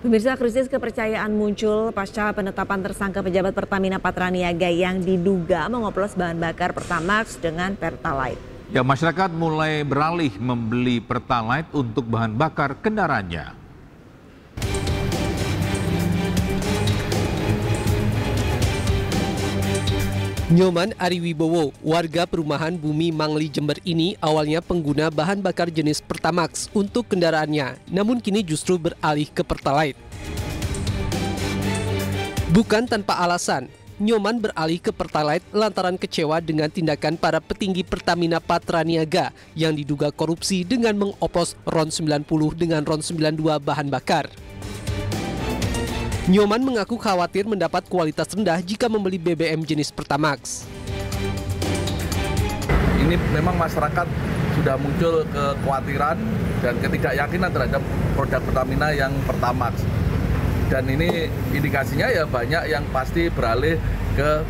Pemirsa, krisis kepercayaan muncul pasca penetapan tersangka pejabat Pertamina Patraniaga yang diduga mengoplos bahan bakar Pertamax dengan Pertalite. Ya, masyarakat mulai beralih membeli Pertalite untuk bahan bakar kendaraannya. Nyoman Ariwibowo, warga perumahan Bumi Mangli Jember ini awalnya pengguna bahan bakar jenis Pertamax untuk kendaraannya, namun kini justru beralih ke Pertalite. Bukan tanpa alasan, Nyoman beralih ke Pertalite lantaran kecewa dengan tindakan para petinggi Pertamina Patraniaga yang diduga korupsi dengan mengoplos RON 90 dengan RON 92 bahan bakar. Nyoman mengaku khawatir mendapat kualitas rendah jika membeli BBM jenis Pertamax. Ini memang masyarakat sudah muncul kekhawatiran dan ketidakyakinan terhadap produk Pertamina yang Pertamax. Dan ini indikasinya ya banyak yang pasti beralih ke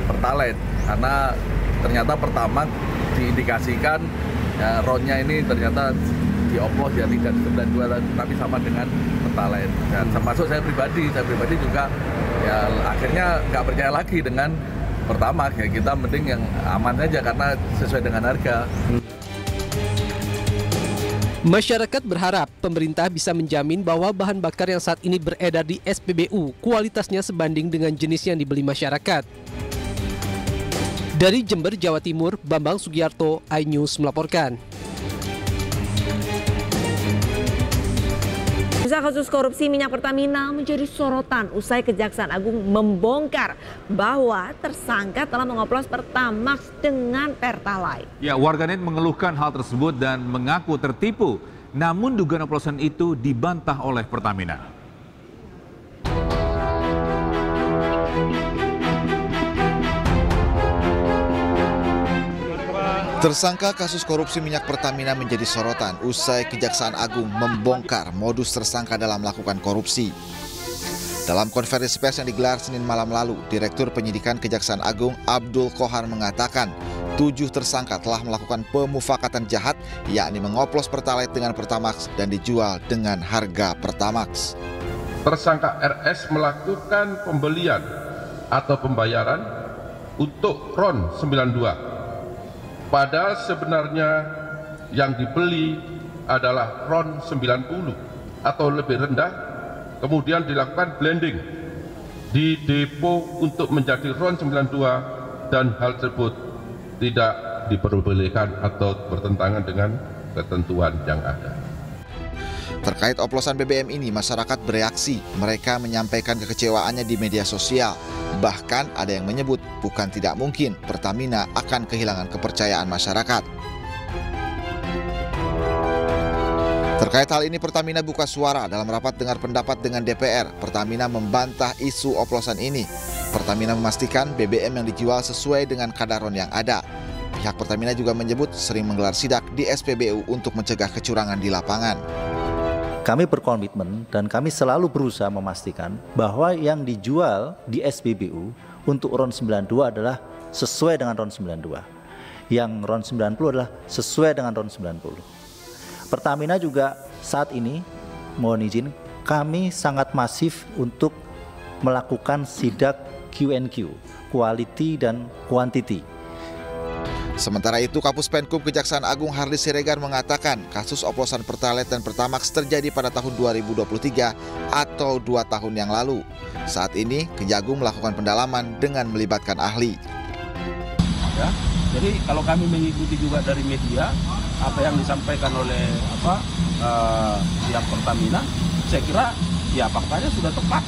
Pertalite karena ternyata Pertamax diindikasikan ya, RON-nya ini ternyata dioplos ya tidak 92 tapi sama dengan Pertalite. Dan termasuk saya pribadi juga ya akhirnya nggak percaya lagi dengan Pertamax, ya kita mending yang aman aja karena sesuai dengan harga. Masyarakat berharap pemerintah bisa menjamin bahwa bahan bakar yang saat ini beredar di SPBU kualitasnya sebanding dengan jenis yang dibeli masyarakat. Dari Jember, Jawa Timur, Bambang Sugiarto, iNews melaporkan. Kasus korupsi minyak Pertamina menjadi sorotan usai Kejaksaan Agung membongkar bahwa tersangka telah mengoplos Pertamax dengan Pertalite. Ya, warganet mengeluhkan hal tersebut dan mengaku tertipu. Namun dugaan oplosan itu dibantah oleh Pertamina. Tersangka kasus korupsi minyak Pertamina menjadi sorotan usai Kejaksaan Agung membongkar modus tersangka dalam melakukan korupsi. Dalam konferensi pers yang digelar Senin malam lalu, Direktur Penyidikan Kejaksaan Agung Abdul Kohar mengatakan 7 tersangka telah melakukan pemufakatan jahat, yakni mengoplos Pertalite dengan Pertamax dan dijual dengan harga Pertamax. Tersangka RS melakukan pembelian atau pembayaran untuk RON 92. Padahal sebenarnya yang dibeli adalah RON 90 atau lebih rendah, kemudian dilakukan blending di depo untuk menjadi RON 92 dan hal tersebut tidak diperbolehkan atau bertentangan dengan ketentuan yang ada. Terkait oplosan BBM ini, masyarakat bereaksi. Mereka menyampaikan kekecewaannya di media sosial. Bahkan ada yang menyebut bukan tidak mungkin Pertamina akan kehilangan kepercayaan masyarakat. Terkait hal ini, Pertamina buka suara dalam rapat dengar pendapat dengan DPR. Pertamina membantah isu oplosan ini. Pertamina memastikan BBM yang dijual sesuai dengan kadar RON yang ada. Pihak Pertamina juga menyebut sering menggelar sidak di SPBU untuk mencegah kecurangan di lapangan. Kami berkomitmen dan kami selalu berusaha memastikan bahwa yang dijual di SPBU untuk RON 92 adalah sesuai dengan RON 92. Yang RON 90 adalah sesuai dengan RON 90. Pertamina juga saat ini, mohon izin, kami sangat masif untuk melakukan sidak Q&Q, quality dan quantity. Sementara itu, Kapus Penkum Kejaksaan Agung Harli Siregar mengatakan kasus oplosan Pertalite dan Pertamax terjadi pada tahun 2023 atau 2 tahun yang lalu. Saat ini, Kejagung melakukan pendalaman dengan melibatkan ahli. Ya, jadi kalau kami mengikuti juga dari media apa yang disampaikan oleh pihak Pertamina, saya kira ya faktanya sudah tepat.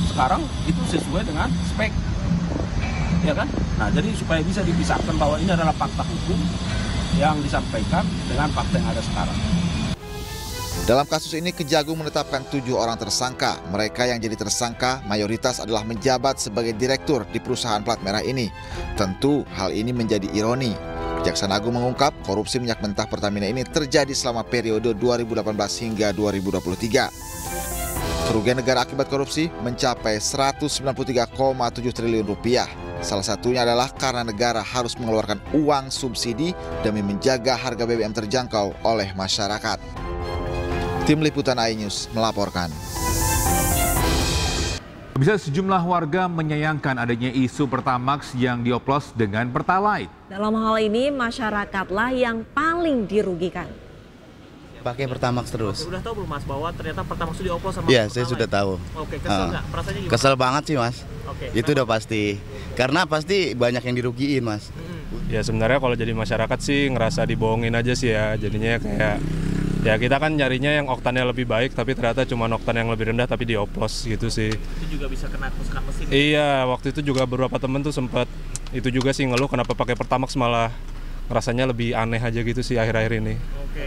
Sekarang itu sesuai dengan spek. Ya kan? Nah, jadi supaya bisa dipisahkan bahwa ini adalah fakta hukum yang disampaikan dengan fakta yang ada sekarang. Dalam kasus ini, Kejagung menetapkan 7 orang tersangka. Mereka yang jadi tersangka mayoritas adalah menjabat sebagai direktur di perusahaan plat merah ini. Tentu hal ini menjadi ironi. Kejaksaan Agung mengungkap korupsi minyak mentah Pertamina ini terjadi selama periode 2018 hingga 2023. Kerugian negara akibat korupsi mencapai 193,7 triliun rupiah. Salah satunya adalah karena negara harus mengeluarkan uang subsidi demi menjaga harga BBM terjangkau oleh masyarakat. Tim Liputan iNews melaporkan. Bisa sejumlah warga menyayangkan adanya isu Pertamax yang dioplos dengan Pertalite. Dalam hal ini masyarakatlah yang paling dirugikan. Pakai Pertamax terus. Udah tahu belum Mas bahwa ternyata Pertamax itu dioplos sama Iya, Pertalite? saya sudah tahu. Oke, kesel nggak? Perasaannya gimana? Kesel banget sih Mas. Oke, itu udah pasti. Karena pasti banyak yang dirugiin Mas. Ya sebenarnya kalau jadi masyarakat sih ngerasa dibohongin aja sih ya. Jadinya kayak ya kita kan nyarinya yang oktannya lebih baik tapi ternyata cuma oktan yang lebih rendah tapi dioplos gitu sih. Itu juga bisa kena kerusakan mesin. Iya, waktu itu juga beberapa temen tuh sempat itu juga sih ngeluh kenapa pakai Pertamax malah rasanya lebih aneh aja gitu sih akhir-akhir ini. Oke.